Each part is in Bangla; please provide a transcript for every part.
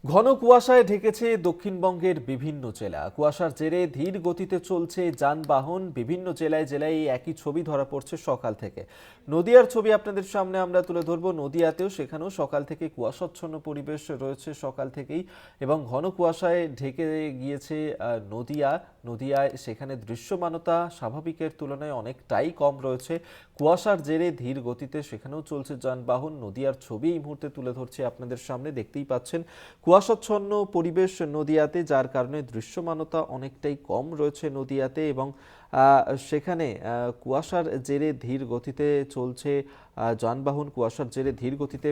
ঘন কুয়াশায় ঢেকেছে দক্ষিণবঙ্গের বিভিন্ন জেলা। কুয়াশার জেরে ধীর গতিতে চলছে যানবাহন। বিভিন্ন জেলায় জেলায় এই একই ছবি ধরা পড়ছে সকাল থেকে। নদিয়ার ছবি আপনাদের সামনে আমরা তুলে ধরবো। নদিয়াতেও সেখানেও সকাল থেকে কুয়াশাচ্ছন্ন পরিবেশ রয়েছে সকাল থেকেই, এবং ঘন কুয়াশায় ঢেকে গিয়েছে নদিয়ায় সেখানে দৃশ্যমানতা স্বাভাবিকের তুলনায় অনেকটাই কম রয়েছে। কুয়াশার জেরে ধীর গতিতে সেখানেও চলছে যানবাহন। নদিয়ার ছবি এই মুহূর্তে তুলে ধরছি আপনাদের সামনে। দেখতেই পাচ্ছেন কুয়াশাচ্ছন্ন পরিবেশ নদিয়াতে, যার কারণে দৃশ্যমানতা অনেকটাই কম রয়েছে নদিয়াতে, এবং সেখানে কুয়াশার জেরে ধীর গতিতে চলছে যানবাহন। কুয়াশার জেরে ধীর গতিতে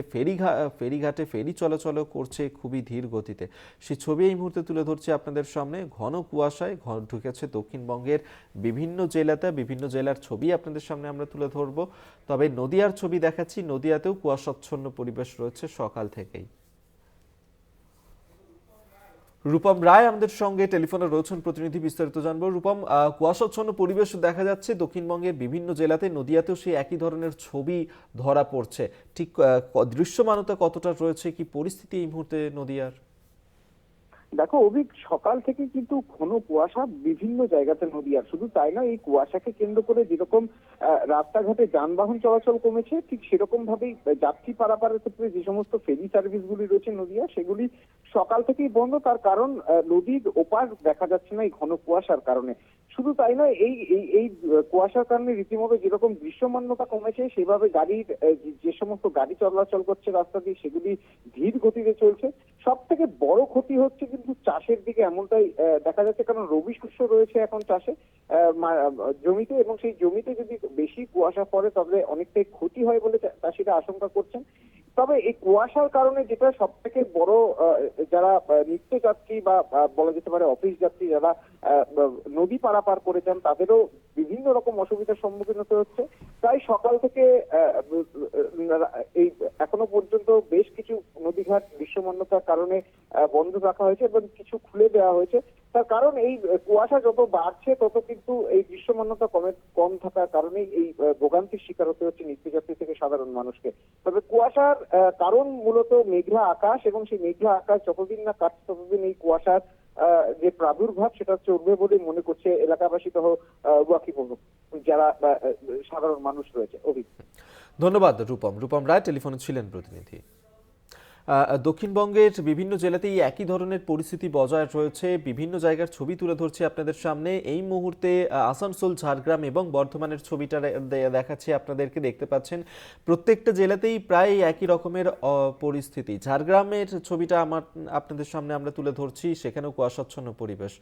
ফেরিঘাটে ফেরি চলাচলও করছে খুবই ধীর গতিতে। সেই ছবি এই মুহূর্তে তুলে ধরছি আপনাদের সামনে। ঘন কুয়াশায় ঢুকেছে দক্ষিণবঙ্গের বিভিন্ন জেলার ছবি আপনাদের সামনে আমরা তুলে ধরবো। তবে নদিয়ার ছবি দেখাচ্ছি। নদিয়াতেও কুয়াশাচ্ছন্ন পরিবেশ রয়েছে সকাল থেকেই। রূপম রায় আমাদের সঙ্গে টেলিফোনে রয়েছেন, প্রতিনিধি, বিস্তারিত জানবো। রূপম, কুয়াশাচ্ছন্ন পরিবেশ দেখা যাচ্ছে দক্ষিণবঙ্গের বিভিন্ন জেলাতে, নদিয়াতেও সেই একই ধরনের ছবি ধরা পড়ছে। ঠিক দৃশ্যমানতা কতটা রয়েছে, কি পরিস্থিতি এই মুহূর্তে নদিয়ার? দেখো অভিক, সকাল থেকে কিন্তু ঘন কুয়াশা বিভিন্ন জায়গাতে নদীয়ার। শুধু তাই না, এই কুয়াশাকে কেন্দ্র করে যেরকম রাস্তাঘাটে যানবাহন চলাচল কমেছে, ঠিক সেরকম ভাবেই যাত্রী পারাপারের ক্ষেত্রে যে সমস্ত ফেরি সার্ভিসগুলি রয়েছে নদীয়া, সেগুলি সকাল থেকেই বন্ধ। তার কারণ নদীর ওপার দেখা যাচ্ছে না এই ঘন কুয়াশার কারণে। শুধু তাই নয়, এই এই এই কুয়াশার কারণে রীতিমতো যেরকম দৃশ্যমানতা কমেছে, সেভাবে গাড়ির যে সমস্ত গাড়ি চলাচল করছে রাস্তা দিয়ে, সেগুলি ধীর গতিতে চলছে। সব থেকে বড় ক্ষতি হচ্ছে কিন্তু চাষের দিকে, এমনটাই দেখা যাচ্ছে। কারণ রবি শস্য রয়েছে এখন চাষে জমিতে, এবং সেই জমিতে যদি বেশি কুয়াশা পড়ে তবে অনেকটাই ক্ষতি হয় বলে চাষিরা আশঙ্কা করছেন। তবে এই কুয়াশার কারণে যেটা সব থেকে বড়, যারা নিত্যযাত্রী বা বলা যেতে পারে অফিস যাত্রী, যারা নদী পারাপার করে যান, তাদেরও বিভিন্ন রকম অসুবিধার সম্মুখীন হতে হচ্ছে। তাই সকাল থেকে এই এখনো পর্যন্ত বেশ কিছু নদীঘাট দৃশ্যমানতার কারণে বন্ধ রাখা হয়েছে এবং কিছু খুলে দেওয়া হয়েছে। তার কারণ এই কুয়াশা যত বাড়ছে তত কিন্তু এই দৃশ্যমানতা কম থাকার কারণেই এই ভোগান্তির শিকার হতে হচ্ছে নিত্যযাত্রী থেকে সাধারণ মানুষকে। তবে কুয়াশার কারণ মূলত মেঘলা আকাশ, এবং সেই মেঘলা আকাশ যতদিন না কাটছে ততদিন এই কুয়াশার যে প্রাদুর্ভাব সেটা চলবে বলে মনে করছে এলাকাবাসী সহ ওয়াকিবহাল যারা সাধারণ মানুষ রয়েছে। অভিজ্ঞ। ধন্যবাদ রূপম রায় টেলিফোনে ছিলেন প্রতিনিধি। দক্ষিণবঙ্গের বিভিন্ন জেলাতেই একই ধরনের পরিস্থিতি বজায় রয়েছে। বিভিন্ন জায়গার ছবি তুলে ধরছি আপনাদের সামনে এই মুহূর্তে। আসানসোল, ঝাড়গ্রাম এবং বর্ধমানের ছবিটা দেখাচ্ছি আপনাদেরকে। দেখতে পাচ্ছেন প্রত্যেকটা জেলাতেই প্রায় একই রকমের পরিস্থিতি। ঝাড়গ্রামের ছবিটা আপনাদের সামনে আমরা তুলে ধরছি, সেখানেও কুয়াশাচ্ছন্ন পরিবেশ।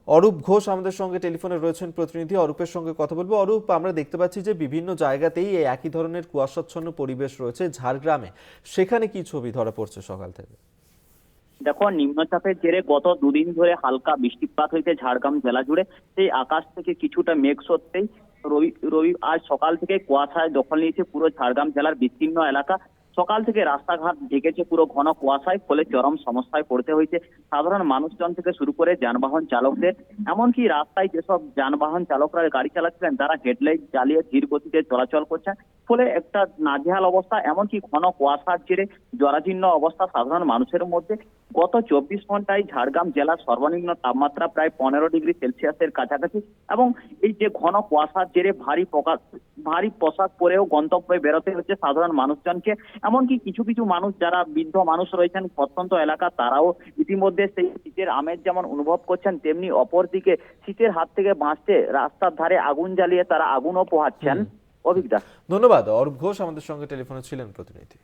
অরূপ ঘোষ আমাদের সঙ্গে টেলিফোনে রয়েছেন, প্রতিনিধি। অরূপের সঙ্গে কথা বলবো। অরূপ, আমরা দেখতে পাচ্ছি যে বিভিন্ন জায়গাতেই এই একই ধরনের কুয়াশাচ্ছন্ন পরিবেশ রয়েছে। ঝাড়গ্রামে সেখানে কি ছবি ধরা পড়ছে সকাল থেকে? দেখো, নিম্নচাপের জেরে গত দুদিন ধরে হালকা বৃষ্টিপাত হয়েছে ঝাড়গ্রাম জেলা জুড়ে। সেই আকাশ থেকে কিছুটা মেঘ সত্ত্বেই রবি আজ সকাল থেকে কুয়াশায় দখল নিয়েছে পুরো ঝাড়গ্রাম জেলার বিস্তীর্ণ এলাকা। সকাল থেকে রাস্তাঘাট ঢেকেছে পুরো ঘন কুয়াশায়, ফলে চরম সমস্যায় পড়তে হয়েছে সাধারণ মানুষজন থেকে শুরু করে যানবাহন চালকদের। এমনকি রাস্তায় যেসব যানবাহন চালকরা গাড়ি চালাচ্ছিলেন, তারা হেডলাইট জ্বালিয়ে ধীর গতিতে চলাচল করছেন, ফলে একটা নাজেহাল অবস্থা। এমনকি ঘন কুয়াশার জেরে জরাজীর্ণ অবস্থা সাধারণ মানুষের মধ্যে। গত 24 ঘন্টায় ঝাড়গ্রাম জেলার সর্বনিম্ন তাপমাত্রা প্রায় 15 ডিগ্রি সেলসিয়াসের কাছাকাছি, এবং এই যে ঘন কুয়াশার জেরে ভারী পোশাক পরেও গন্তব্যে বেরোতে হচ্ছে সাধারণ মানুষজনকে। এমনকি কিছু কিছু মানুষ যারা বৃদ্ধ মানুষ রয়েছেন প্রত্যন্ত এলাকা, তারাও ইতিমধ্যে সেই শীতের আমেজ যেমন অনুভব করছেন, তেমনি অপরদিকে শীতের হাত থেকে বাঁচতে রাস্তার ধারে আগুন জ্বালিয়ে তারা আগুনও পোহাচ্ছেন। অভিজ্ঞতা। ধন্যবাদ অরূপ ঘোষ আমাদের সঙ্গে টেলিফোনে ছিলেন, প্রতিনিধি।